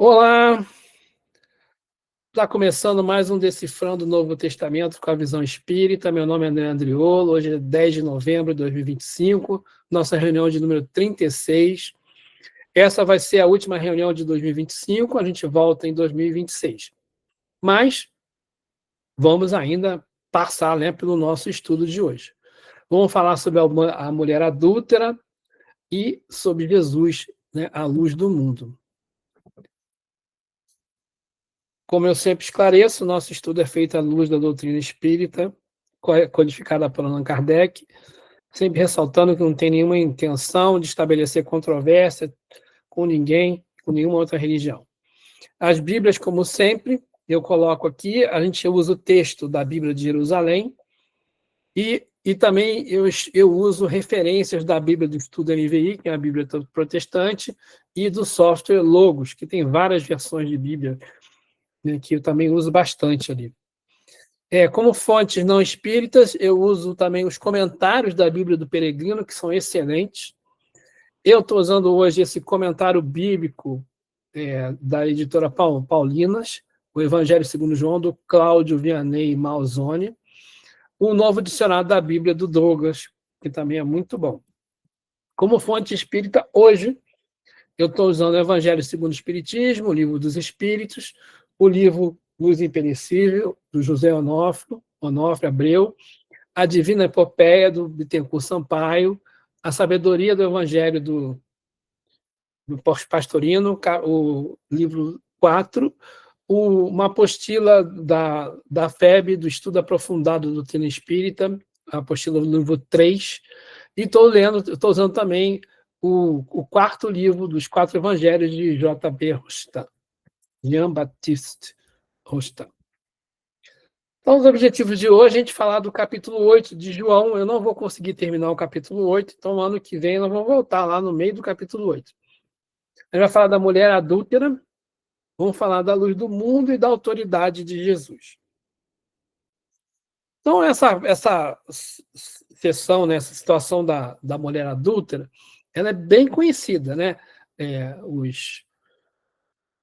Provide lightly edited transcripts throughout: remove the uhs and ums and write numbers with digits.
Olá, está começando mais um Decifrando o Novo Testamento com a Visão Espírita. Meu nome é André Andriolo, hoje é 10 de novembro de 2025, nossa reunião de número 36. Essa vai ser a última reunião de 2025, a gente volta em 2026. Mas vamos ainda passar, pelo nosso estudo de hoje. Vamos falar sobre a mulher adúltera e sobre Jesus, a luz do mundo. Como eu sempre esclareço, nosso estudo é feito à luz da doutrina espírita, codificada por Allan Kardec, sempre ressaltando que não tem nenhuma intenção de estabelecer controvérsia com ninguém, com nenhuma outra religião. As Bíblias, como sempre, eu coloco aqui, a gente usa o texto da Bíblia de Jerusalém e também eu uso referências da Bíblia do Estudo NVI, que é a Bíblia protestante, e do software Logos, que tem várias versões de Bíblia, que eu também uso bastante ali. Como fontes não espíritas, eu uso também os comentários da Bíblia do Peregrino, que são excelentes. Eu estou usando hoje esse comentário bíblico da editora Paulinas, o Evangelho segundo João, do Cláudio Vianney Malzone, o novo dicionário da Bíblia do Douglas, que também é muito bom. Como fonte espírita, hoje, eu estou usando o Evangelho segundo o Espiritismo, o Livro dos Espíritos, o livro Luz Imperecível, do José Onofre Abreu, a Divina Epopeia, do Bittencourt Sampaio, a Sabedoria do Evangelho do Pastorino, o livro 4, uma apostila da FEB, do Estudo Aprofundado do Doutrina Espírita, a apostila do livro 3, e estou usando também o quarto livro dos 4 evangelhos de J.B. Rostan, Jean-Baptiste Rostan. Então, os objetivos de hoje, a gente falar do capítulo 8 de João. Eu não vou conseguir terminar o capítulo 8, então ano que vem nós vamos voltar lá no meio do capítulo 8. A gente vai falar da mulher adúltera, vamos falar da luz do mundo e da autoridade de Jesus. Então, essa sessão, essa situação da mulher adúltera, ela é bem conhecida, né?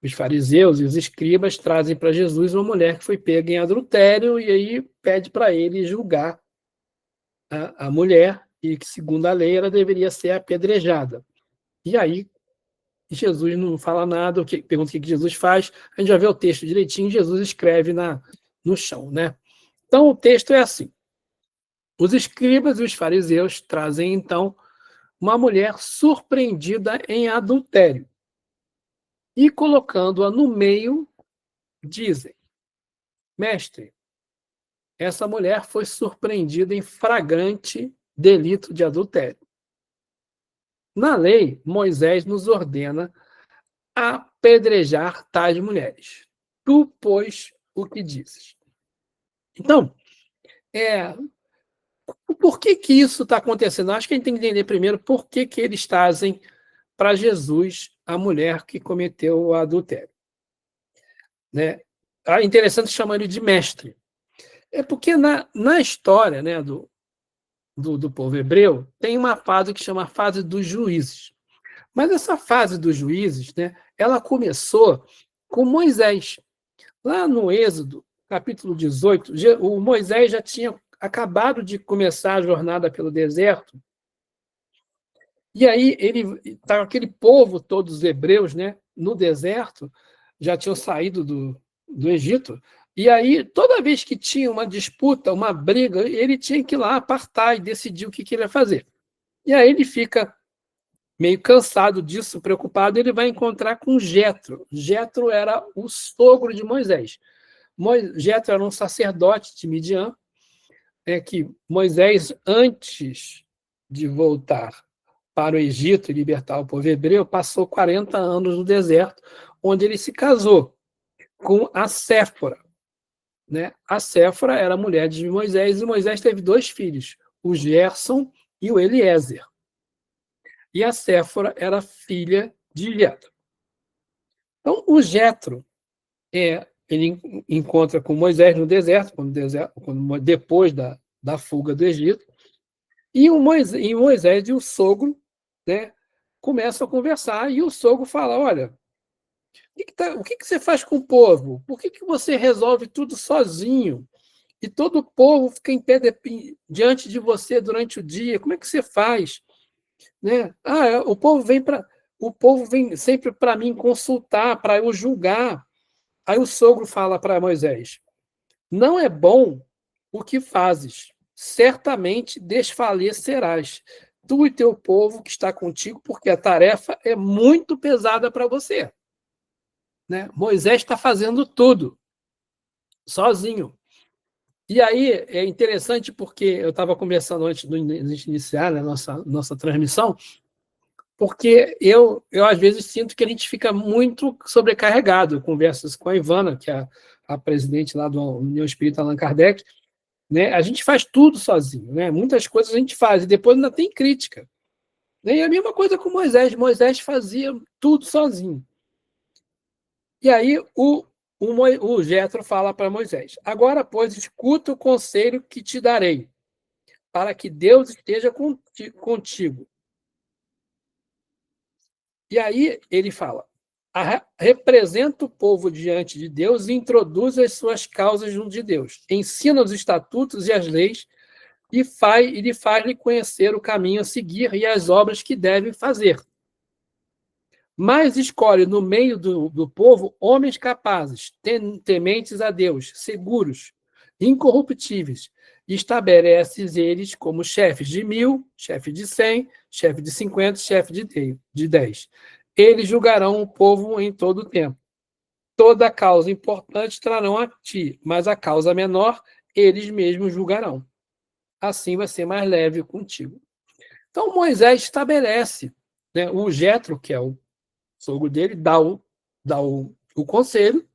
Os fariseus e os escribas trazem para Jesus uma mulher que foi pega em adultério e aí pede para ele julgar a mulher e que, segundo a lei, ela deveria ser apedrejada. E aí Jesus não fala nada, pergunta o que Jesus faz, a gente já vê o texto direitinho, Jesus escreve no chão, né? Então, o texto é assim. Os escribas e os fariseus trazem, então, uma mulher surpreendida em adultério. E, colocando-a no meio, dizem: Mestre, essa mulher foi surpreendida em flagrante delito de adultério. Na lei, Moisés nos ordena apedrejar tais mulheres. Tu, pois, o que dizes? Então, por que isso está acontecendo? Acho que a gente tem que entender primeiro por que eles trazem para Jesus a mulher que cometeu o adultério. Né? É interessante chamar ele de mestre. É porque na história, né, do povo hebreu, tem uma fase que chama a fase dos juízes. Mas essa fase dos juízes, né, ela começou com Moisés. Lá no Êxodo, capítulo 18, o Moisés já tinha acabado de começar a jornada pelo deserto, e aí aquele povo, todos os hebreus, né, no deserto, já tinham saído do Egito, e aí, toda vez que tinha uma disputa, uma briga, ele tinha que ir lá apartar e decidir o que ele ia fazer. E aí ele fica meio cansado disso, preocupado, ele vai encontrar com Jetro. Jetro era o sogro de Moisés. Jetro era um sacerdote de Midian, que Moisés, antes de voltar para o Egito e libertar o povo hebreu, passou 40 anos no deserto, onde ele se casou com a Séfora. Né? A Séfora era mulher de Moisés, e Moisés teve 2 filhos, o Gerson e o Eliezer. E a Séfora era filha de Jetro. Então, o Jetro, ele encontra com Moisés no deserto, depois da fuga do Egito, e Moisés e o sogro, né, começam a conversar, e o sogro fala: olha, O que você faz com o povo? Por que você resolve tudo sozinho? E todo o povo fica em pé diante de você durante o dia. Como é que você faz? Né? O povo vem sempre para mim consultar, para eu julgar. Aí o sogro fala para Moisés: não é bom o que fazes, certamente desfalecerás, tu e teu povo que está contigo, porque a tarefa é muito pesada para você. Né? Moisés está fazendo tudo, sozinho. E aí é interessante porque eu estava conversando antes de iniciar a nossa transmissão, porque eu às vezes sinto que a gente fica muito sobrecarregado. Eu converso com a Ivana, que é a presidente lá do União Espírita Allan Kardec, né? A gente faz tudo sozinho, né? Muitas coisas a gente faz e depois ainda tem crítica. E a mesma coisa com Moisés. Moisés fazia tudo sozinho. E aí o Jetro fala para Moisés: agora, pois, escuta o conselho que te darei, para que Deus esteja contigo. E aí ele fala: representa o povo diante de Deus e introduz as suas causas junto de Deus. Ensina os estatutos e as leis e lhe faz-lhe conhecer o caminho a seguir e as obras que devem fazer. Mas escolhe no meio do povo homens capazes, tementes a Deus, seguros, incorruptíveis, e estabeleces eles como chefes de 1.000, chefe de 100, chefe de 50, chefe de 10. Eles julgarão o povo em todo o tempo. Toda causa importante trarão a ti, mas a causa menor eles mesmos julgarão. Assim vai ser mais leve contigo. Então Moisés estabelece, né, o Jetro, que é o sogro dele, dá o conselho,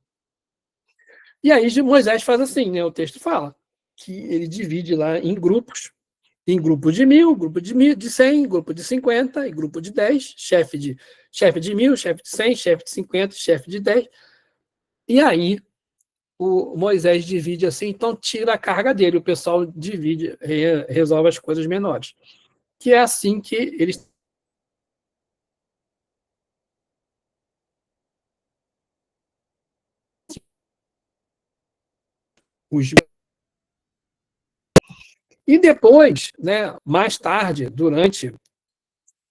e aí Moisés faz assim, né? O texto fala que ele divide lá em grupos de 1.000, grupo de 100, grupo de 50 e grupo de 10, chefe de 1.000, chefe de 100, chefe de 50, chefe de 10. E aí o Moisés divide assim, então tira a carga dele, o pessoal divide, resolve as coisas menores. Que é assim que eles os e depois, né, mais tarde, durante,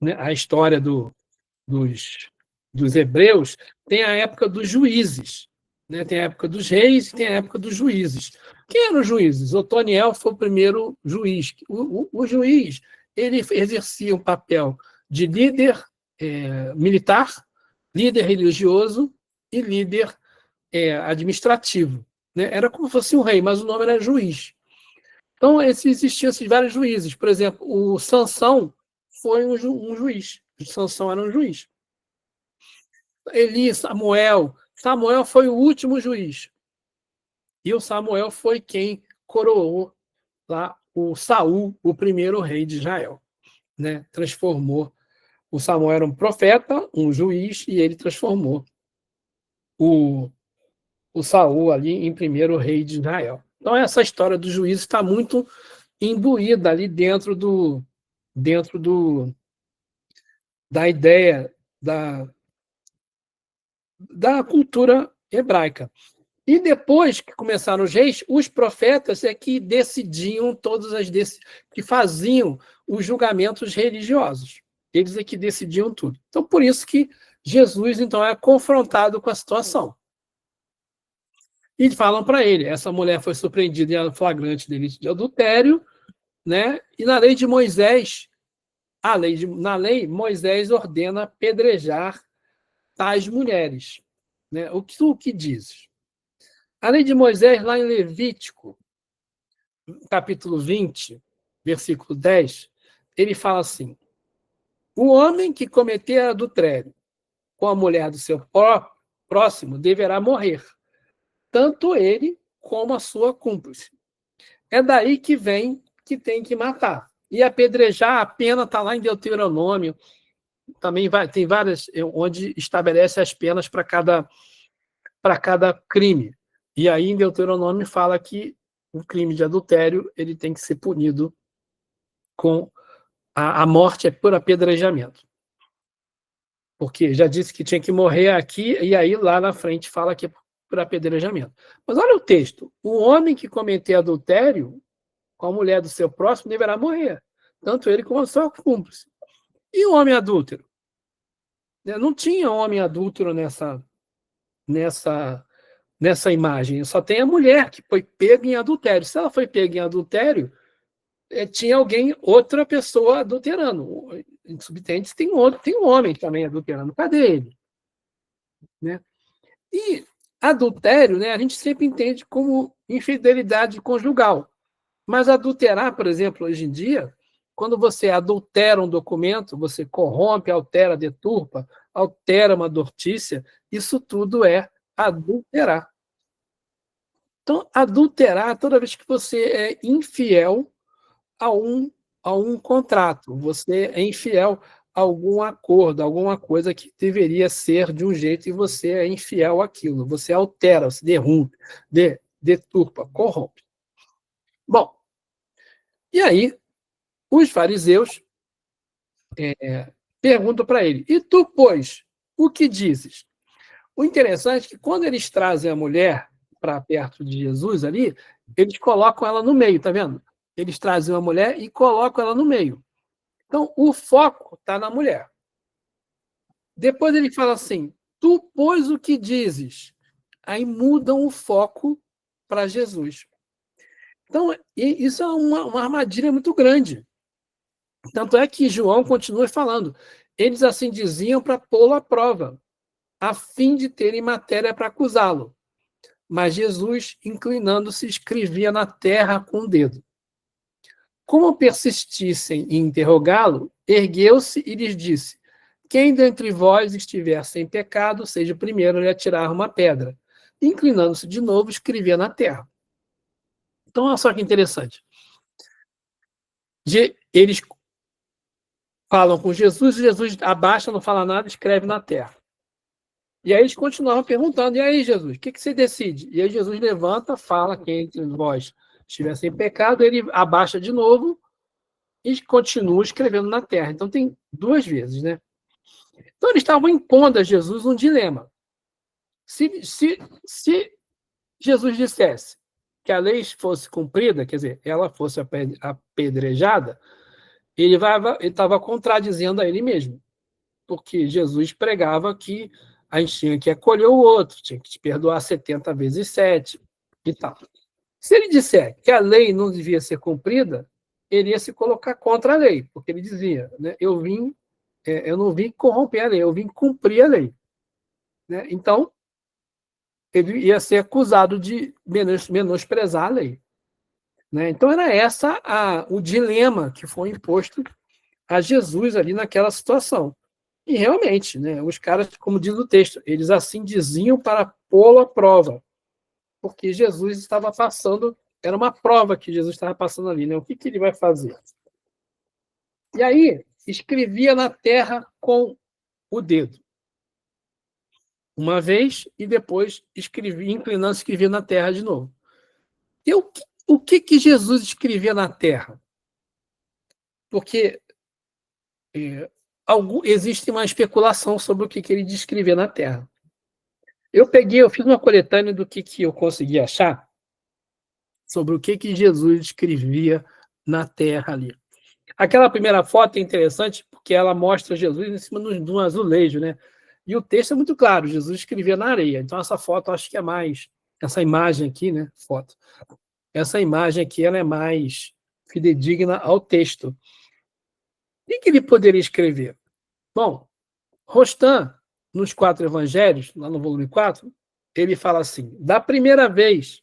né, a história dos, dos hebreus, tem a época dos juízes, né? Tem a época dos reis e tem a época dos juízes. Quem eram os juízes? Otoniel foi o primeiro juiz. O juiz ele exercia um papel de líder militar, líder religioso e líder administrativo. Né? Era como se fosse um rei, mas o nome era juiz. Então, existiam esses vários juízes. Por exemplo, o Sansão foi um juiz. O Sansão era um juiz. Eli, Samuel foi o último juiz. E o Samuel foi quem coroou lá o Saul, o primeiro rei de Israel. Né? Transformou. O Samuel era um profeta, um juiz, e ele transformou o, o Saul ali em primeiro rei de Israel. Então, essa história do juízo está muito imbuída ali dentro da ideia da cultura hebraica. E depois que começaram os reis, os profetas é que decidiam que faziam os julgamentos religiosos. Eles é que decidiam tudo. Então, por isso que Jesus, então, é confrontado com a situação. E falam para ele, essa mulher foi surpreendida em flagrante delito de adultério, né? E na lei de Moisés, na lei, Moisés ordena apedrejar tais mulheres. Né? O que dizes? A lei de Moisés, lá em Levítico, capítulo 20, versículo 10, ele fala assim: o homem que cometer adultério com a mulher do seu próximo deverá morrer, tanto ele como a sua cúmplice. É daí que vem que tem que matar. E apedrejar, a pena está lá em Deuteronômio, também tem várias, onde estabelece as penas para cada crime. E aí em Deuteronômio fala que o crime de adultério ele tem que ser punido com a morte é por apedrejamento. porque já disse que tinha que morrer aqui, e aí lá na frente fala que é por apedrejamento. Mas olha o texto: o homem que cometer adultério com a mulher do seu próximo deverá morrer, tanto ele como o seu cúmplice. E o homem adúltero? Não tinha homem adúltero nessa, nessa imagem, só tem a mulher que foi pega em adultério. Se ela foi pega em adultério, tinha alguém, outra pessoa adulterando. Em subtentes tem um homem também adulterando. Cadê ele? Né? E adultério, né, a gente sempre entende como infidelidade conjugal. Mas adulterar, por exemplo, hoje em dia, quando você adultera um documento, você corrompe, altera, deturpa, altera uma notícia, isso tudo é adulterar. Então, adulterar toda vez que você é infiel a um contrato, você é infiel a algum acordo, alguma coisa que deveria ser de um jeito e você é infiel àquilo, você altera, se derrumbe, deturpa, corrompe. Bom, e aí os fariseus perguntam para ele: e tu, pois, o que dizes? O interessante é que quando eles trazem a mulher para perto de Jesus ali, eles colocam ela no meio, tá vendo? Eles trazem a mulher e colocam ela no meio. Então, o foco está na mulher. Depois ele fala assim: tu, pois, o que dizes? Aí mudam o foco para Jesus. Então, isso é uma armadilha muito grande. Tanto é que João continua falando. Eles assim diziam para pô-lo à prova, a fim de terem matéria para acusá-lo. Mas Jesus, inclinando-se, escrevia na terra com o dedo. Como persistissem em interrogá-lo, ergueu-se e lhes disse: quem dentre vós estiver sem pecado, seja o primeiro a lhe atirar uma pedra. Inclinando-se de novo, escrevia na terra. Então, olha só que interessante. Eles falam com Jesus, e Jesus abaixa, não fala nada, escreve na terra. E aí eles continuavam perguntando: e aí, Jesus, o que você decide? E aí Jesus levanta, fala: quem entre vós estiver sem pecado, ele abaixa de novo e continua escrevendo na terra. Então tem duas vezes, né? Então eles estavam impondo a Jesus um dilema. Se Jesus dissesse que a lei fosse cumprida, quer dizer, ela fosse apedrejada, ele estava contradizendo a ele mesmo, porque Jesus pregava que a gente tinha que acolher o outro, tinha que te perdoar 70 vezes 7 e tal. Se ele disser que a lei não devia ser cumprida, ele ia se colocar contra a lei, porque ele dizia, né, eu não vim corromper a lei, eu vim cumprir a lei. Né? Então, ele ia ser acusado de menosprezar a lei. Né? Então, era essa o dilema que foi imposto a Jesus ali naquela situação. E realmente, né, os caras, como diz o texto, eles assim diziam para pô-lo à prova, porque Jesus estava passando, era uma prova que Jesus estava passando ali, né? O que ele vai fazer? E aí, escrevia na terra com o dedo, uma vez, e depois escrevia, inclinando, escrevia na terra de novo. E o que Jesus escrevia na terra? Porque existe uma especulação sobre o que ele descrevia na terra. Eu fiz uma coletânea do que eu consegui achar sobre o que Jesus escrevia na terra ali. Aquela primeira foto é interessante porque ela mostra Jesus em cima de um azulejo, né? E o texto é muito claro, Jesus escrevia na areia. Então essa foto acho que é mais, essa imagem aqui, né? Foto. Essa imagem aqui ela é mais fidedigna ao texto. O que ele poderia escrever? Bom, Rostam, nos 4 evangelhos, lá no volume 4, ele fala assim: da primeira vez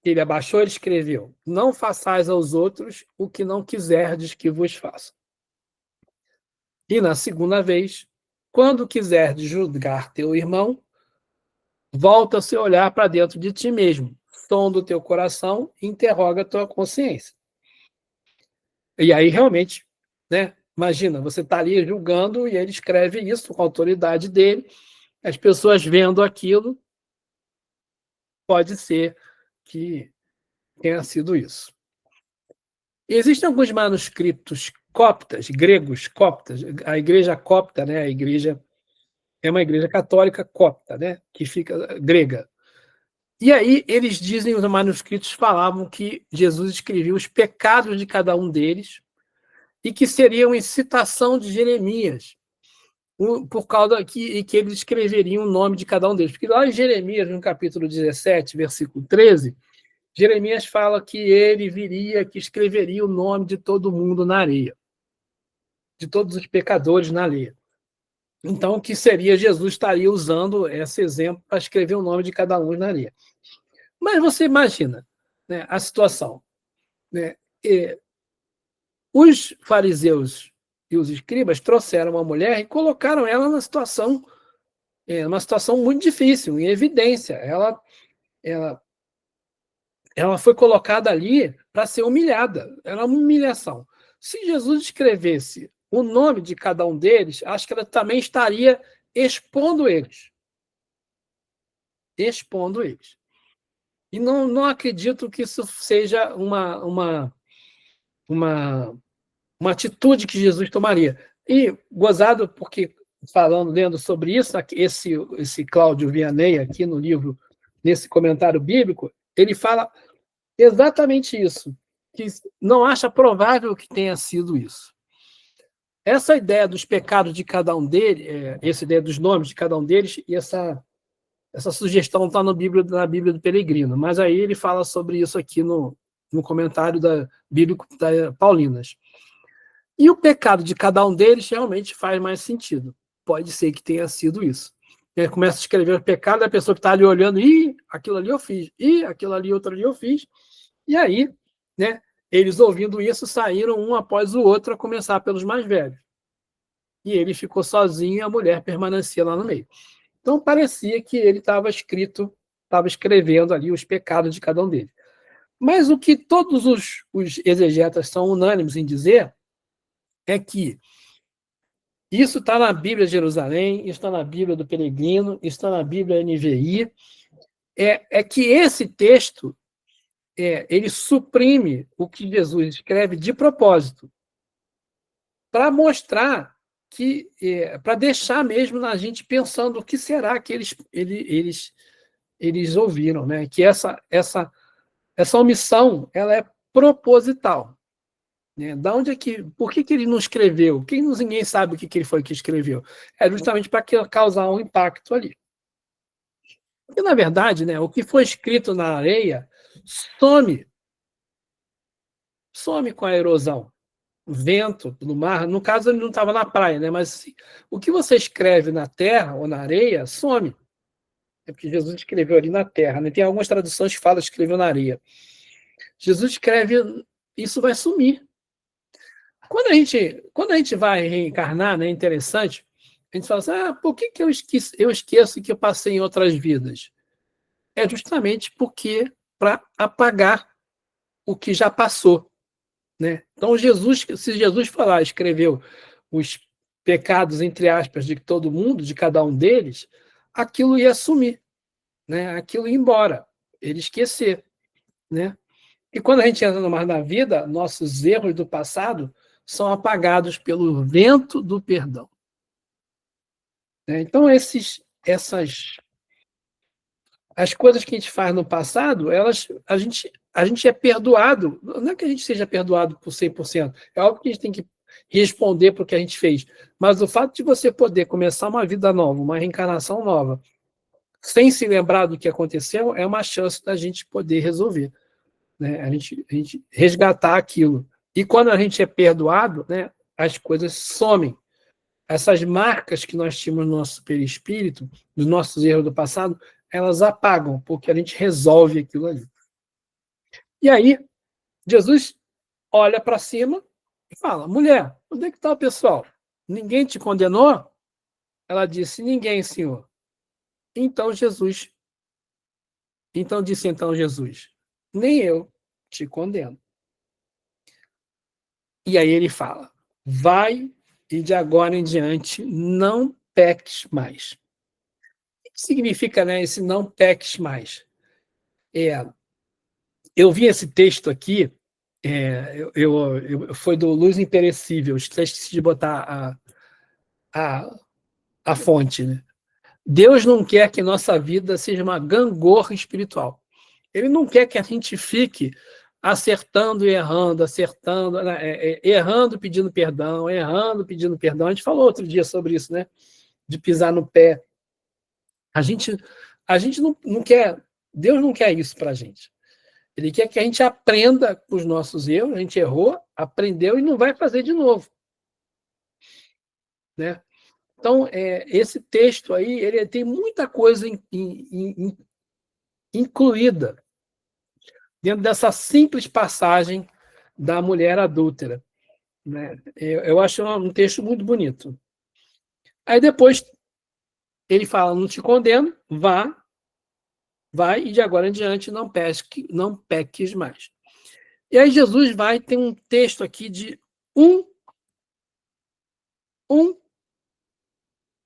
que ele abaixou, ele escreveu: não façais aos outros o que não quiserdes que vos faça. E na segunda vez, quando quiserdes julgar teu irmão, volta seu olhar para dentro de ti mesmo, sonda o teu coração e interroga a tua consciência. E aí, realmente, né? Imagina, você está ali julgando e ele escreve isso com a autoridade dele, as pessoas vendo aquilo, pode ser que tenha sido isso. Existem alguns manuscritos coptas, gregos, coptas, a igreja copta, né? A igreja é uma igreja católica copta, né? Que fica grega. E aí eles dizem, os manuscritos falavam que Jesus escrevia os pecados de cada um deles e que seriam em citação de Jeremias, por causa que eles escreveriam o nome de cada um deles. Porque lá em Jeremias, no capítulo 17, versículo 13, Jeremias fala que ele viria, que escreveria o nome de todo mundo na areia, de todos os pecadores na areia. Então, que seria Jesus estaria usando esse exemplo para escrever o nome de cada um na areia. Mas você imagina, né, a situação. Né? Os fariseus e os escribas trouxeram uma mulher e colocaram ela numa situação muito difícil, em evidência. Ela foi colocada ali para ser humilhada. Era uma humilhação. Se Jesus escrevesse o nome de cada um deles, acho que ela também estaria expondo eles. Expondo eles. E não acredito que isso seja uma atitude que Jesus tomaria. E gozado, porque lendo sobre isso, esse Cláudio Vianney, aqui no livro, nesse comentário bíblico, ele fala exatamente isso, que não acha provável que tenha sido isso. Essa ideia dos pecados de cada um deles, essa ideia dos nomes de cada um deles, e essa sugestão está na Bíblia do Peregrino, mas aí ele fala sobre isso aqui no comentário bíblico da Paulinas. E o pecado de cada um deles realmente faz mais sentido. Pode ser que tenha sido isso. Ele começa a escrever o pecado, a pessoa que está ali olhando, aquilo ali eu fiz, aquilo ali, outro ali eu fiz. E aí, né, eles ouvindo isso, saíram um após o outro a começar pelos mais velhos. E ele ficou sozinho e a mulher permanecia lá no meio. Então parecia que ele estava escrevendo ali os pecados de cada um deles. Mas o que todos os exegetas são unânimes em dizer é que isso está na Bíblia de Jerusalém, isso está na Bíblia do Peregrino, isso está na Bíblia NVI, é que esse texto ele suprime o que Jesus escreve de propósito, para mostrar que, para deixar mesmo na gente pensando o que será que eles ouviram, né? Que essa omissão ela é proposital. Né? Por que ele não escreveu? Ninguém sabe o que ele foi que escreveu. É justamente para causar um impacto ali. Porque, na verdade, né, o que foi escrito na areia some com a erosão. O vento no mar, no caso ele não estava na praia, né? Mas assim, o que você escreve na terra ou na areia some. É porque Jesus escreveu ali na terra. Né? Tem algumas traduções que falam que escreveu na areia. Jesus escreve, isso vai sumir. Quando a gente vai reencarnar, né, é interessante, a gente fala assim, por que eu esqueço que eu passei em outras vidas? É justamente porque para apagar o que já passou. Né? Então, se Jesus escreveu os pecados, entre aspas, de todo mundo, de cada um deles, aquilo ia sumir. Né? Aquilo ia embora, ele esquecer. Né? E quando a gente entra no mar da vida, nossos erros do passado são apagados pelo vento do perdão. Né? Então, as coisas que a gente faz no passado, a gente é perdoado. Não é que a gente seja perdoado por 100%, é óbvio que a gente tem que responder para o que a gente fez. Mas o fato de você poder começar uma vida nova, uma reencarnação nova, sem se lembrar do que aconteceu, é uma chance da gente poder resolver. Né? A gente resgatar aquilo. E quando a gente é perdoado, né, as coisas somem. Essas marcas que nós tínhamos no nosso perispírito, dos nossos erros do passado, elas apagam, porque a gente resolve aquilo ali. E aí, Jesus olha para cima e fala, mulher, onde é que está o pessoal? Ninguém te condenou? Ela disse, ninguém, Senhor. Então disse Jesus, nem eu te condeno. E aí ele fala, vai e de agora em diante não peques mais. O que significa, né, esse não peques mais? Eu vi esse texto aqui Foi do Luz Imperecível, esqueci de botar a fonte, né? Deus não quer que nossa vida seja uma gangorra espiritual. Ele não quer que a gente fique acertando e errando, acertando, né? Errando, pedindo perdão, errando, pedindo perdão. A gente falou outro dia sobre isso, né? De pisar no pé. A gente não quer, Deus não quer isso para a gente. Ele quer que a gente aprenda com os nossos erros, a gente errou, aprendeu e não vai fazer de novo, né? Então, esse texto aí, ele tem muita coisa incluída dentro dessa simples passagem da mulher adúltera, né? Eu acho um texto muito bonito. Aí depois ele fala, não te condeno, vai e de agora em diante não peques mais. E aí Jesus tem um texto aqui de um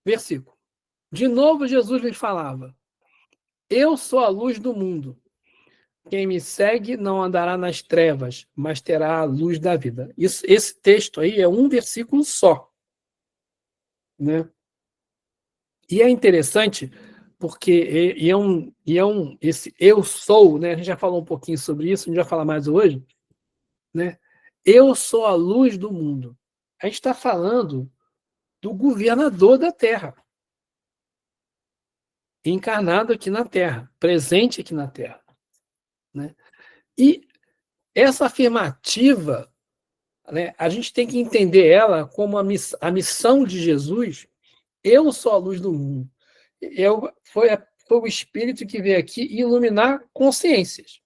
versículo. De novo Jesus lhes falava, eu sou a luz do mundo. Quem me segue não andará nas trevas, mas terá a luz da vida. Esse texto aí é um versículo só, né? E é interessante porque esse eu sou, né? A gente já falou um pouquinho sobre isso, a gente vai falar mais hoje, né? Eu sou a luz do mundo. A gente está falando do governador da Terra, encarnado aqui na Terra, presente aqui na Terra, né? E essa afirmativa, né, a gente tem que entender ela como a missão de Jesus. Eu sou a luz do mundo. Foi o Espírito que veio aqui iluminar consciências.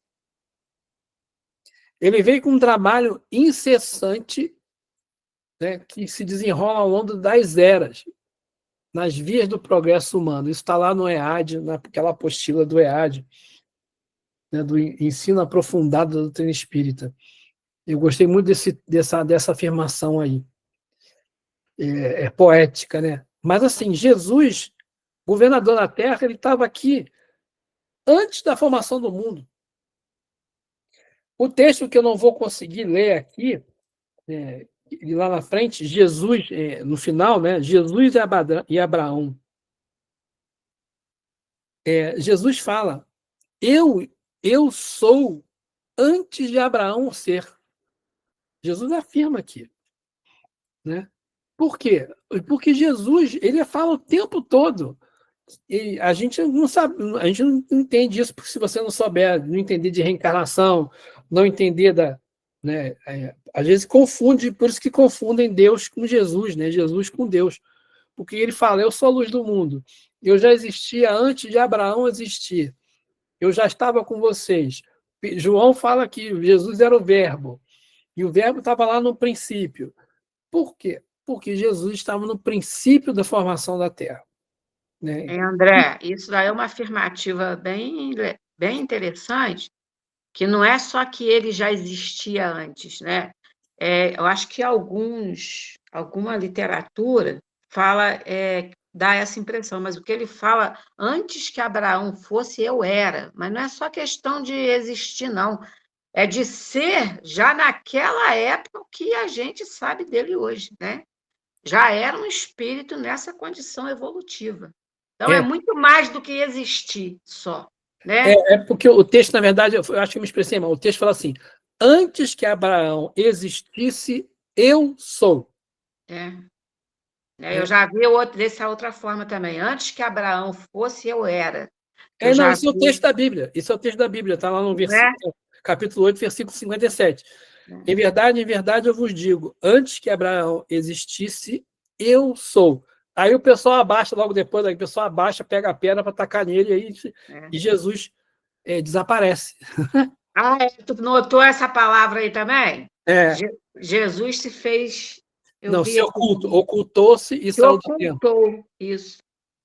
Ele veio com um trabalho incessante, né, que se desenrola ao longo das eras, nas vias do progresso humano. Isso está lá no EAD, naquela apostila do EAD, né, do ensino aprofundado da doutrina espírita. Eu gostei muito dessa afirmação aí. É poética, né? Mas assim, Jesus, governador da Terra, ele estava aqui antes da formação do mundo. O texto que eu não vou conseguir ler aqui, lá na frente, Jesus, no final, né? Jesus e Abraão. Jesus fala, eu sou antes de Abraão ser. Jesus afirma aqui, né? Por quê? Porque Jesus, ele fala o tempo todo. E a gente não sabe, a gente não entende isso, porque se você não souber, não entender de reencarnação, não entender né, às vezes confunde, por isso que confundem Deus com Jesus, né? Jesus com Deus. Porque ele fala, eu sou a luz do mundo. Eu já existia antes de Abraão existir. Eu já estava com vocês. João fala que Jesus era o verbo. E o verbo estava lá no princípio. Por quê? Porque Jesus estava no princípio da formação da Terra, né? André, isso daí é uma afirmativa bem interessante, que não é só que ele já existia antes, né? Eu acho que alguma literatura dá essa impressão, mas o que ele fala, antes que Abraão fosse, eu era. Mas não é só questão de existir, não. É de ser, já naquela época, o que a gente sabe dele hoje, né? Já era um espírito nessa condição evolutiva. Então, é É, muito mais do que existir só, né? porque o texto, na verdade, eu acho que eu me expressei mal. O texto fala assim: antes que Abraão existisse, eu sou. É. Eu Né? já vi dessa outra forma também. Antes que Abraão fosse, eu era. Eu Não, já isso é o vi, texto da Bíblia. Isso é o texto da Bíblia, está lá no né? capítulo 8, versículo 57. Em verdade, eu vos digo: antes que Abraão existisse, eu sou. Aí o pessoal abaixa logo depois, aí o pessoal abaixa, pega a pedra para atacar nele, e Jesus desaparece. Tu notou essa palavra aí também? É, Jesus se fez. Eu não, vi se aqui. ocultou-se e Se saiu do templo. ocultou, isso.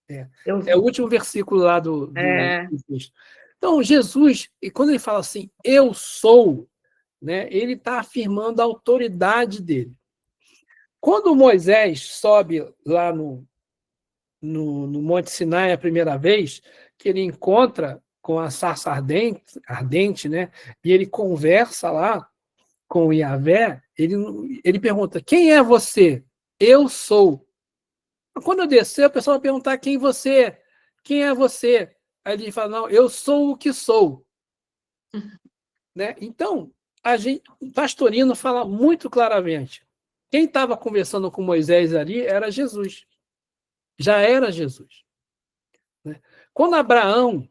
É, Eu é o vi. último versículo lá É, do texto. Então, Jesus, e quando ele fala assim, eu sou, né, ele está afirmando a autoridade dele. Quando Moisés sobe lá no Monte Sinai a primeira vez, que ele encontra com a sarça ardente, né, e ele conversa lá, com Yahvé, ele pergunta, quem é você? Eu sou. Quando eu descer, o pessoal vai perguntar quem você é. Quem é você? Aí ele fala, não, eu sou o que sou. Né? Então, o Pastorino fala muito claramente. Quem estava conversando com Moisés ali era Jesus. Já era Jesus. Né? Quando Abraão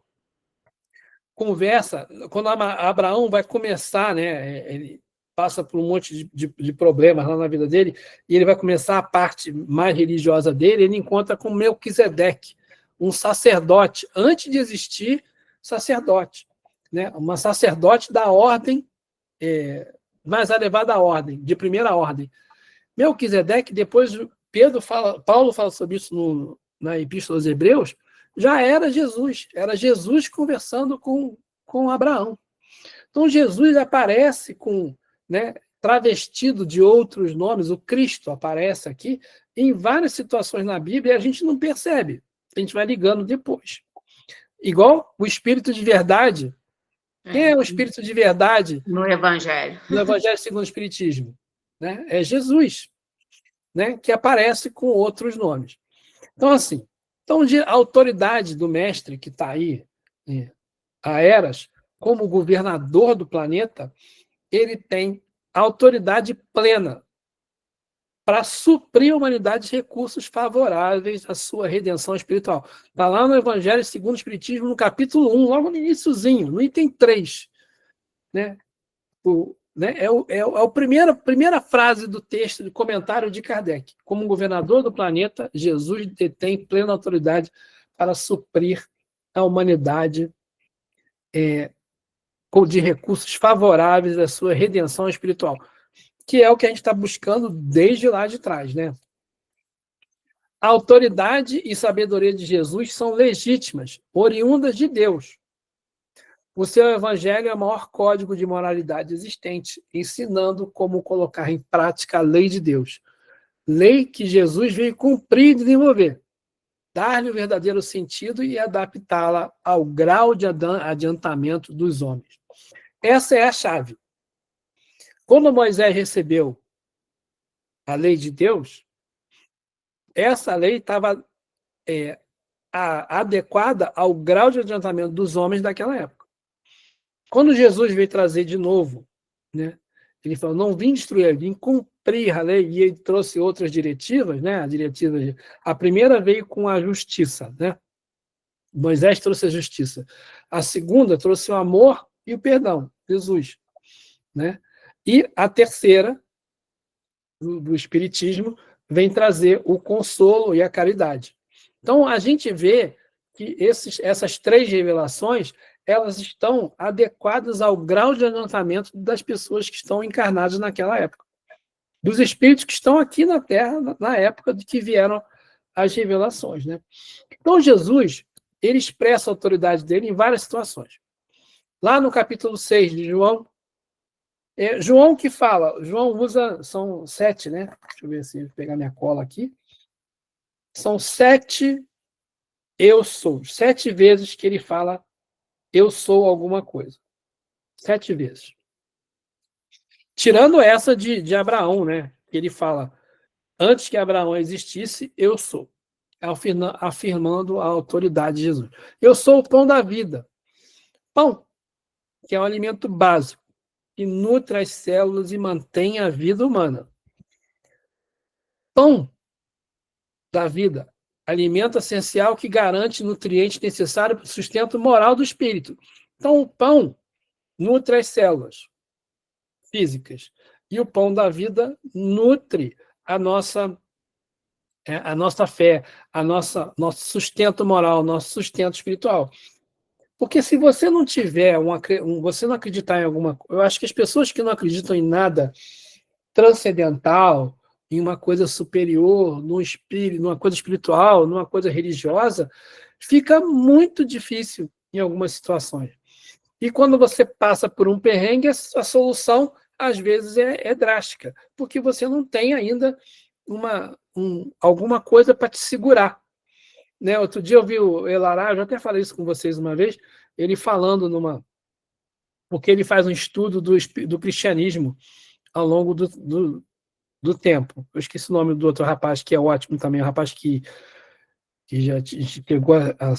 conversa, quando Abraão vai começar, né, ele passa por um monte de problemas lá na vida dele, e ele vai começar a parte mais religiosa dele, ele encontra com Melquisedeque, um sacerdote, antes de existir sacerdote, né, uma sacerdote da ordem, mais elevada à ordem, de primeira ordem. Melquisedeque, depois Paulo fala sobre isso na Epístola aos Hebreus, já era Jesus conversando com Abraão. Então, Jesus aparece né, travestido de outros nomes, o Cristo aparece aqui em várias situações na Bíblia e a gente não percebe, a gente vai ligando depois. Igual o Espírito de Verdade. Quem é o Espírito de Verdade? No Evangelho. No Evangelho segundo o Espiritismo. Né? É Jesus, né, que aparece com outros nomes. Então, assim, a autoridade do mestre que está aí, a Eras, como governador do planeta, ele tem autoridade plena para suprir a humanidade de recursos favoráveis à sua redenção espiritual. Está lá no Evangelho segundo o Espiritismo, no capítulo 1, logo no iniciozinho, no item 3. Né? A primeira frase do texto, do comentário de Kardec. Como governador do planeta, Jesus detém plena autoridade para suprir a humanidade de recursos favoráveis à sua redenção espiritual, que é o que a gente está buscando desde lá de trás. Né? A autoridade e sabedoria de Jesus são legítimas, oriundas de Deus. O seu evangelho é o maior código de moralidade existente, ensinando como colocar em prática a lei de Deus. Lei que Jesus veio cumprir e desenvolver, dar-lhe o verdadeiro sentido e adaptá-la ao grau de adiantamento dos homens. Essa é a chave. Quando Moisés recebeu a lei de Deus, essa lei estava adequada ao grau de adiantamento dos homens daquela época. Quando Jesus veio trazer de novo, né, ele falou, não vim destruir, vim cumprir a lei, e ele trouxe outras diretivas, né, a primeira veio com a justiça, né? Moisés trouxe a justiça. A segunda trouxe o amor e o perdão, Jesus. Né? E a terceira, do Espiritismo, vem trazer o consolo e a caridade. Então, a gente vê que essas três revelações elas estão adequadas ao grau de adiantamento das pessoas que estão encarnadas naquela época. Dos espíritos que estão aqui na Terra na época de que vieram as revelações. Né? Então, Jesus, ele expressa a autoridade dele em várias situações. Lá no capítulo 6 de João, João que fala, João usa, são 7, né? Deixa eu ver se eu pegar minha cola aqui. São 7 eu sou, 7 vezes que ele fala eu sou alguma coisa. 7 vezes. Tirando essa de Abraão, né? Que ele fala, antes que Abraão existisse, eu sou. Afirmando a autoridade de Jesus. Eu sou o pão da vida. Pão, que é um alimento básico, que nutre as células e mantém a vida humana. Pão da vida, alimento essencial que garante nutrientes necessários para o sustento moral do espírito. Então, o pão nutre as células físicas. E o pão da vida nutre a nossa fé, nosso sustento moral, nosso sustento espiritual. Porque se você não tiver, você não acreditar em alguma coisa, eu acho que as pessoas que não acreditam em nada transcendental, em uma coisa superior, num espírito, numa coisa espiritual, numa coisa religiosa, fica muito difícil em algumas situações. E quando você passa por um perrengue, a solução, às vezes, é drástica, porque você não tem ainda alguma coisa para te segurar. Né? Outro dia eu vi o Elará, eu já até falei isso com vocês uma vez, ele falando porque ele faz um estudo do cristianismo, ao longo do tempo. Eu esqueci o nome do outro rapaz, que é ótimo também, um rapaz que já chegou a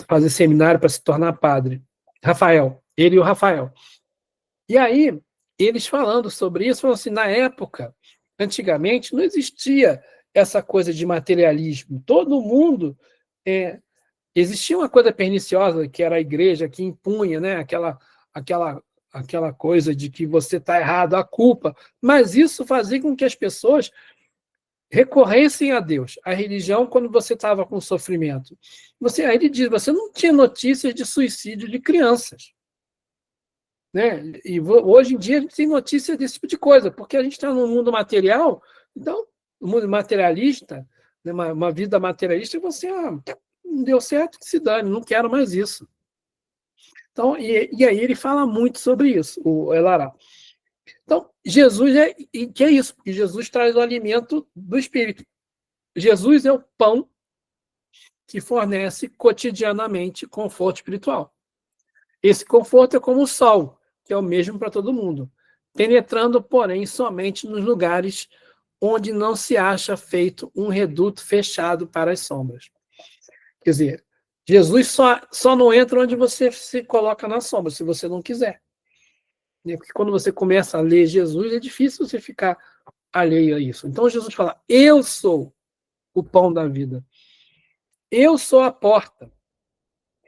fazer seminário para se tornar padre. Rafael, ele e o Rafael. E aí, eles falando sobre isso, falam assim, na época, antigamente, não existia essa coisa de materialismo. Todo mundo... existia uma coisa perniciosa, que era a igreja que impunha, né, aquela coisa de que você está errado, a culpa, mas isso fazia com que as pessoas recorressem a Deus, a religião, quando você estava com sofrimento. Aí ele diz, você não tinha notícias de suicídio de crianças. Né? E hoje em dia a gente tem notícias desse tipo de coisa, porque a gente está num mundo material, então, o mundo materialista, né, uma vida materialista, você não deu certo, que se dane, não quero mais isso. Então, e aí ele fala muito sobre isso, o Elará. Então, Jesus que é isso, porque Jesus traz o alimento do Espírito. Jesus é o pão que fornece cotidianamente conforto espiritual. Esse conforto é como o sol, que é o mesmo para todo mundo, penetrando, porém, somente nos lugares onde não se acha feito um reduto fechado para as sombras. Quer dizer, Jesus só não entra onde você se coloca na sombra, se você não quiser. Porque quando você começa a ler Jesus, é difícil você ficar alheio a isso. Então Jesus fala, eu sou o pão da vida. Eu sou a porta.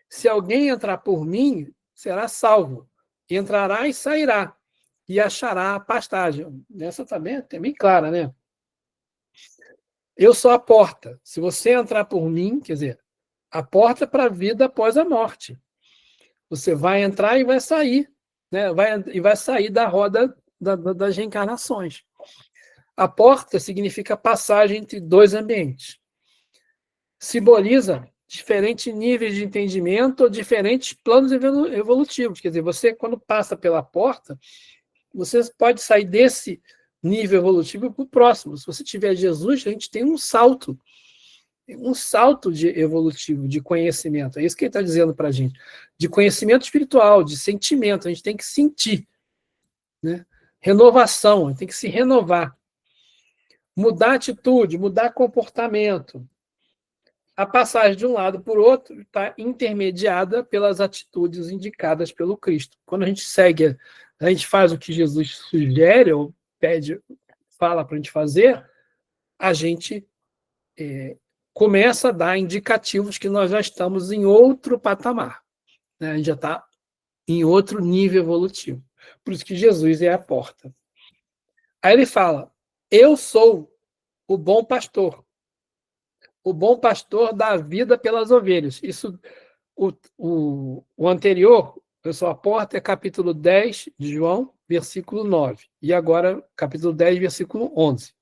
Se alguém entrar por mim, será salvo. Entrará e sairá, e achará a pastagem. Essa também é bem clara, né? Eu sou a porta. Se você entrar por mim, quer dizer, a porta para a vida após a morte. Você vai entrar e vai sair, né? Vai sair da roda das reencarnações. A porta significa passagem entre dois ambientes. Simboliza diferentes níveis de entendimento ou diferentes planos evolutivos. Quer dizer, você, quando passa pela porta, você pode sair desse nível evolutivo para o próximo. Se você tiver Jesus, a gente tem um salto evolutivo, de conhecimento. É isso que ele está dizendo para a gente. De conhecimento espiritual, de sentimento. A gente tem que sentir. Né? Renovação, a gente tem que se renovar. Mudar atitude, mudar comportamento. A passagem de um lado para o outro está intermediada pelas atitudes indicadas pelo Cristo. Quando a gente segue, a gente faz o que Jesus sugere ou pede, fala para a gente fazer, a gente começa a dar indicativos que nós já estamos em outro patamar. Né? A gente já está em outro nível evolutivo. Por isso que Jesus é a porta. Aí ele fala, eu sou o bom pastor. O bom pastor dá a vida pelas ovelhas. Isso, o anterior, eu sou a porta, é capítulo 10 de João, versículo 9. E agora, capítulo 10, versículo 11.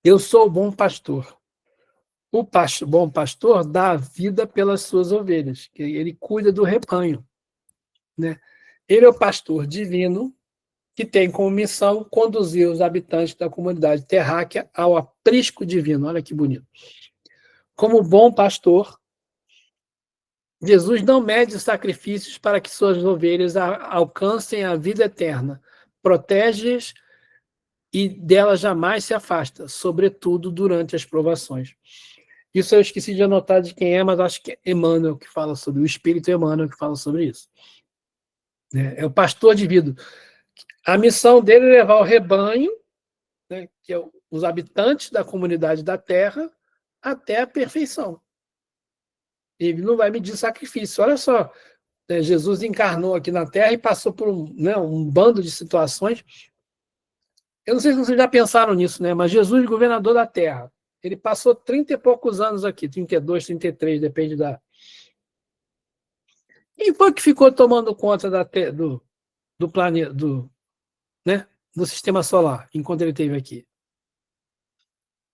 Eu sou o bom pastor. O bom pastor dá a vida pelas suas ovelhas. Ele cuida do rebanho. Né? Ele é o pastor divino que tem como missão conduzir os habitantes da comunidade terráquea ao aprisco divino. Olha que bonito. Como bom pastor, Jesus não mede sacrifícios para que suas ovelhas alcancem a vida eterna. Protege-as e delas jamais se afasta, sobretudo durante as provações. Isso eu esqueci de anotar de quem é, mas acho que é Emmanuel que fala sobre, o Espírito Emmanuel que fala sobre isso. É o pastor divino. A missão dele é levar o rebanho, né, que é os habitantes da comunidade da Terra, até a perfeição. Ele não vai medir sacrifício. Olha só, né, Jesus encarnou aqui na Terra e passou por um bando de situações. Eu não sei se vocês já pensaram nisso, né? Mas Jesus, governador da Terra, ele passou 30 e poucos anos aqui, 32, 33, depende da... Quem foi que ficou tomando conta do planeta, né, do sistema solar, enquanto ele esteve aqui?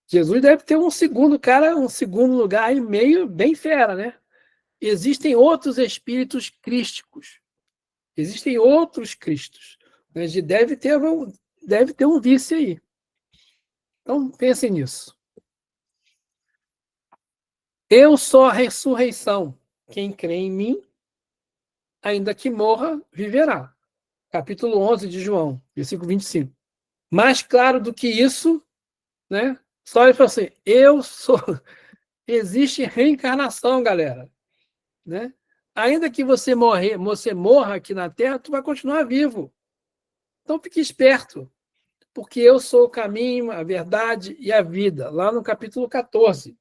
Jesus deve ter um segundo lugar aí meio bem fera, né? Existem outros espíritos crísticos. Existem outros Cristos. Né? Deve ter um vice aí. Então, pensem nisso. Eu sou a ressurreição. Quem crê em mim, ainda que morra, viverá. capítulo 11 de João, versículo 25. Mais claro do que isso, né? Só ele falou assim, eu sou... Existe reencarnação, galera, né? Ainda que você morra aqui na Terra, tu vai continuar vivo. Então fique esperto, porque eu sou o caminho, a verdade e a vida, lá no capítulo 14.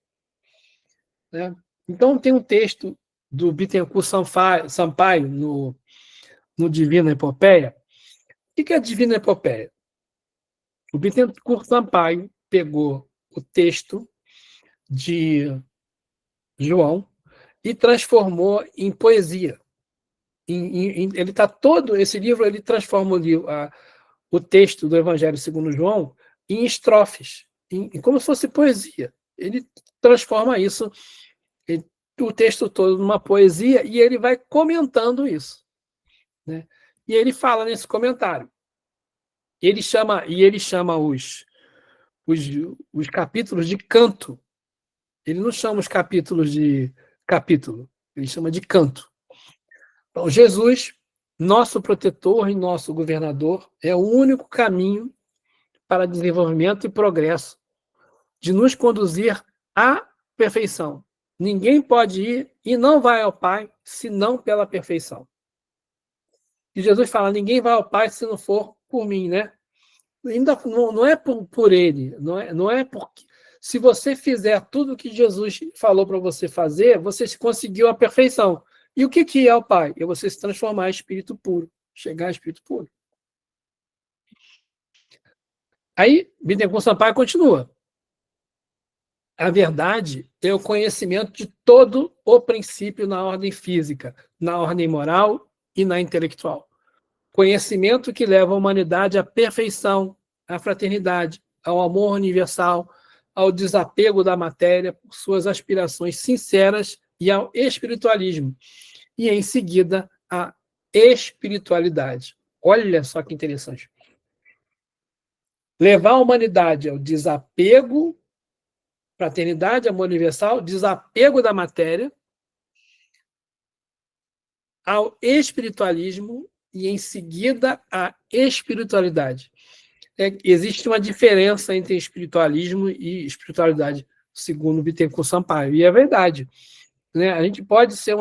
Né? Então tem um texto do Bittencourt Sampaio no Divina Epopeia. O que é a Divina Epopeia? O Bittencourt Sampaio pegou o texto de João e transformou em poesia. Ele tá todo esse livro, ele transforma o texto do Evangelho segundo João em estrofes, como se fosse poesia. Ele transforma isso, o texto todo, numa poesia, e ele vai comentando isso, né? E ele fala nesse comentário. Ele chama os capítulos de canto. Ele não chama os capítulos de capítulo, ele chama de canto. Então, Jesus, nosso protetor e nosso governador, é o único caminho para desenvolvimento e progresso, de nos conduzir à perfeição. Ninguém pode ir e não vai ao Pai senão pela perfeição. E Jesus fala, ninguém vai ao Pai se não for por mim, né? Ainda não é por ele, não é porque... Se você fizer tudo o que Jesus falou para você fazer, você conseguiu a perfeição. E o que é o Pai? É você se transformar em espírito puro, chegar a espírito puro. Aí, Bittencourt Sampaio continua. A verdade é o conhecimento de todo o princípio na ordem física, na ordem moral e na intelectual. Conhecimento que leva a humanidade à perfeição, à fraternidade, ao amor universal, ao desapego da matéria por suas aspirações sinceras e ao espiritualismo, e em seguida à espiritualidade. Olha só que interessante. Levar a humanidade ao desapego, fraternidade, amor universal, desapego da matéria, ao espiritualismo e em seguida à espiritualidade. Existe uma diferença entre espiritualismo e espiritualidade, segundo Bittencourt Sampaio, e é verdade. Né? A gente pode ser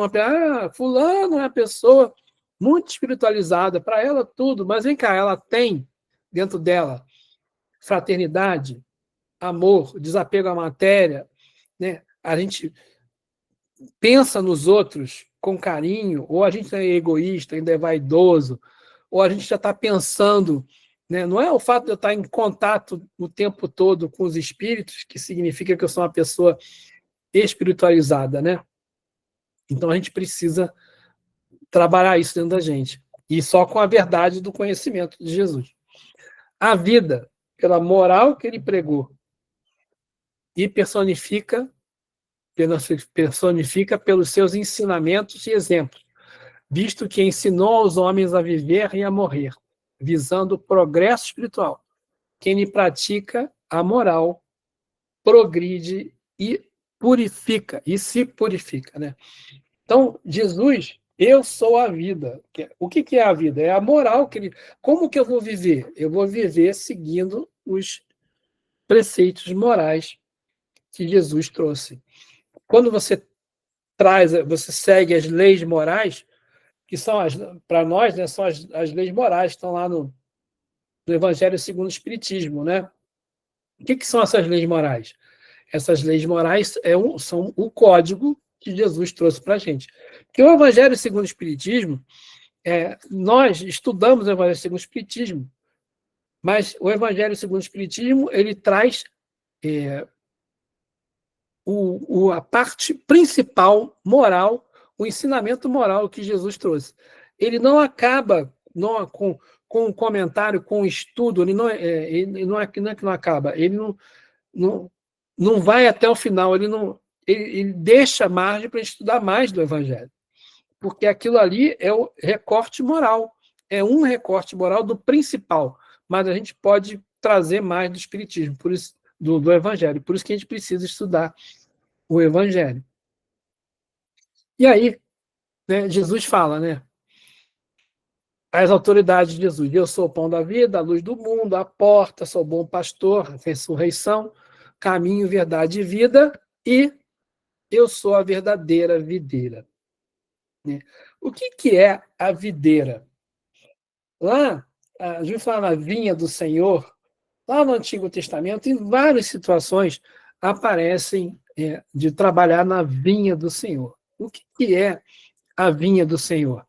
fulano é uma pessoa muito espiritualizada, para ela tudo, mas vem cá, ela tem dentro dela fraternidade, amor, desapego à matéria, né? A gente pensa nos outros com carinho, ou a gente é egoísta, ainda é vaidoso, ou a gente já está pensando, né? Não é o fato de eu estar em contato o tempo todo com os espíritos que significa que eu sou uma pessoa espiritualizada, né? Então a gente precisa trabalhar isso dentro da gente, e só com a verdade do conhecimento de Jesus. A vida, pela moral que ele pregou, e personifica pelos seus ensinamentos e exemplos, visto que ensinou aos homens a viver e a morrer, visando o progresso espiritual. Quem lhe pratica a moral progride e purifica, e se purifica, né? Então, Jesus, eu sou a vida. O que é a vida? É a moral que ele... Como que eu vou viver? Eu vou viver seguindo os preceitos morais que Jesus trouxe. Quando você você segue as leis morais, que são, para nós, né, são as leis morais, que estão lá no Evangelho segundo o Espiritismo, né? O que são essas leis morais? Essas leis morais são o código que Jesus trouxe para a gente. Porque o Evangelho segundo o Espiritismo, nós estudamos o Evangelho segundo o Espiritismo, mas o Evangelho segundo o Espiritismo, ele traz a parte principal moral, o ensinamento moral que Jesus trouxe. Ele não acaba com um comentário, com um estudo, ele não é que não acaba, ele não vai até o final, ele deixa margem para estudar mais do Evangelho, porque aquilo ali é o recorte moral, é um recorte moral do principal, mas a gente pode trazer mais do Espiritismo, por isso, do Evangelho, por isso que a gente precisa estudar o Evangelho. E aí, né, Jesus fala, né? as autoridades de Jesus. Eu sou o pão da vida, a luz do mundo, a porta, sou o bom pastor, ressurreição, caminho, verdade e vida, e eu sou a verdadeira videira. O que é a videira? Lá, a gente fala na vinha do Senhor, lá no Antigo Testamento, em várias situações aparecem de trabalhar na vinha do Senhor. O que é a vinha do Senhor?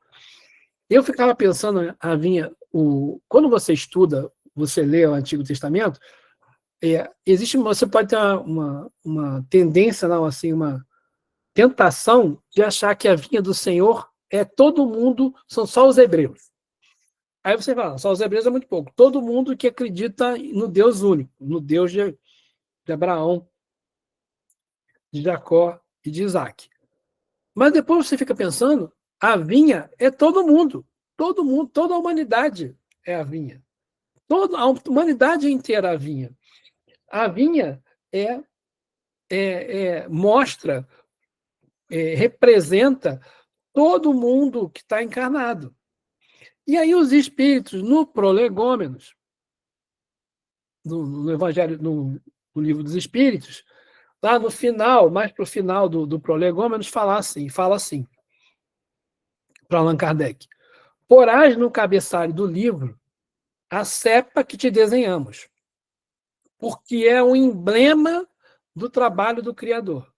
Eu ficava pensando, a vinha, quando você estuda, você lê o Antigo Testamento, você pode ter uma tendência, não, assim, uma tentação de achar que a vinha do Senhor é todo mundo, são só os hebreus. Aí você fala, só os hebreus é muito pouco. Todo mundo que acredita no Deus único, no Deus de Abraão, de Jacó e de Isaac. Mas depois você fica pensando, a vinha é todo mundo, toda a humanidade é a vinha. Toda a humanidade inteira é a vinha. A vinha mostra, representa todo mundo que está encarnado. E aí os espíritos, no Prolegômenos, no Evangelho, no Livro dos Espíritos, lá no final, mais para o final do Prolegômenos, fala assim, para Allan Kardec: porás no cabeçalho do livro a cepa que te desenhamos, porque é um emblema do trabalho do Criador.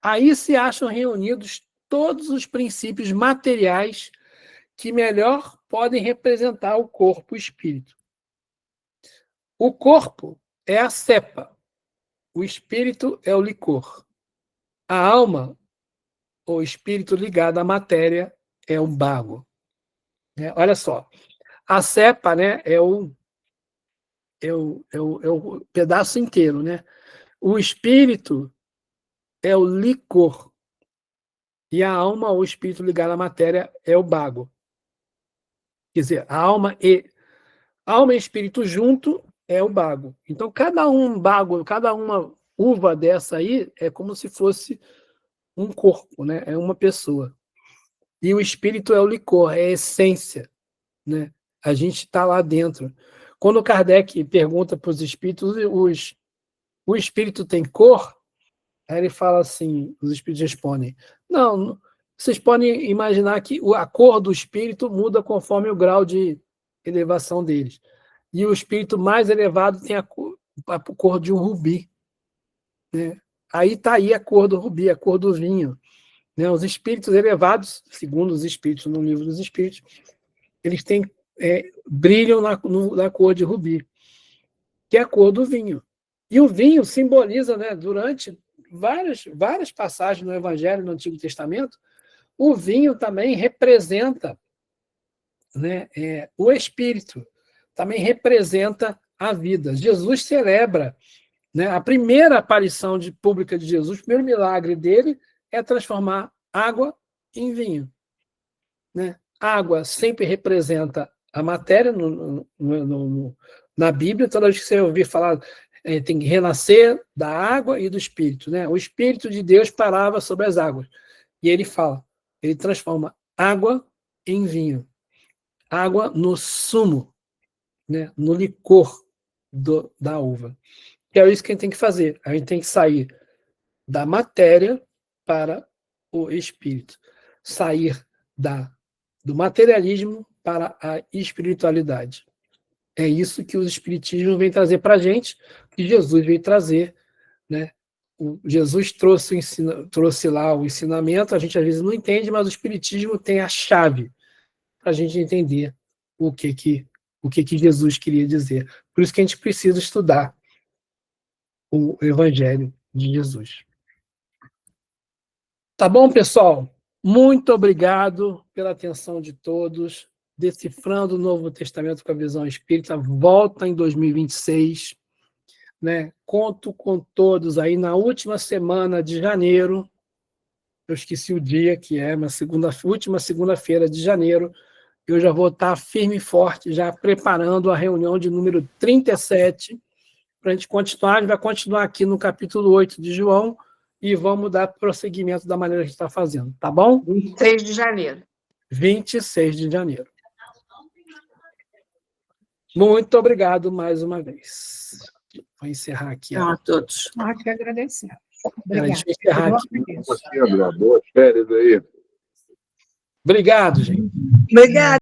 Aí se acham reunidos todos os princípios materiais que melhor podem representar o corpo e o espírito. O corpo é a cepa, o espírito é o licor. A alma, ou espírito ligado à matéria, é o bago. Olha só, a cepa, né, é o pedaço inteiro, né? O espírito é o licor. E a alma, ou espírito ligado à matéria, é o bago. Quer dizer, alma e espírito junto é o bago. Então, cada uma uva dessa aí é como se fosse um corpo, né? É uma pessoa. E o espírito é o licor, é a essência, né? A gente está lá dentro. Quando Kardec pergunta para os espíritos, o espírito tem cor? Aí ele fala assim, os espíritos respondem, não, vocês podem imaginar que a cor do espírito muda conforme o grau de elevação deles. E o espírito mais elevado tem a cor de um rubi. Né? Aí está aí a cor do rubi, a cor do vinho. Né? Os espíritos elevados, segundo os espíritos no Livro dos Espíritos, eles brilham na cor de rubi, que é a cor do vinho. E o vinho simboliza, né, durante várias passagens no Evangelho, no Antigo Testamento, o vinho também representa, né, o espírito, também representa a vida. Jesus celebra, né, a primeira aparição pública de Jesus, o primeiro milagre dele é transformar água em vinho. Né? Água sempre representa a matéria na Bíblia. Toda vez que você ouvir falar, tem que renascer da água e do Espírito. Né? O Espírito de Deus parava sobre as águas. E ele fala, ele transforma água em vinho. Água no sumo, né? No licor da uva. E é isso que a gente tem que fazer. A gente tem que sair da matéria para o espírito. Sair do materialismo para a espiritualidade. É isso que o espiritismo vem trazer para a gente, que Jesus veio trazer. Né? Jesus trouxe lá o ensinamento, a gente às vezes não entende, mas o espiritismo tem a chave para a gente entender o que Jesus queria dizer. Por isso que a gente precisa estudar o Evangelho de Jesus. Tá bom, pessoal? Muito obrigado pela atenção de todos. Decifrando o Novo Testamento com a visão espírita, volta em 2026. Né? Conto com todos aí na última semana de janeiro. Eu esqueci o dia, que é última segunda-feira de janeiro. Eu já vou estar firme e forte, já preparando a reunião de número 37, para a gente continuar. A gente vai continuar aqui no capítulo 8 de João e vamos dar prosseguimento da maneira que a gente está fazendo, tá bom? 26 de janeiro. 26 de janeiro. Muito obrigado mais uma vez. Vou encerrar aqui. Então, a todos. Nós que agradecemos. Deixa eu encerrar Eu aqui. agradeço. Boas férias aí. Obrigado, gente. Obrigada.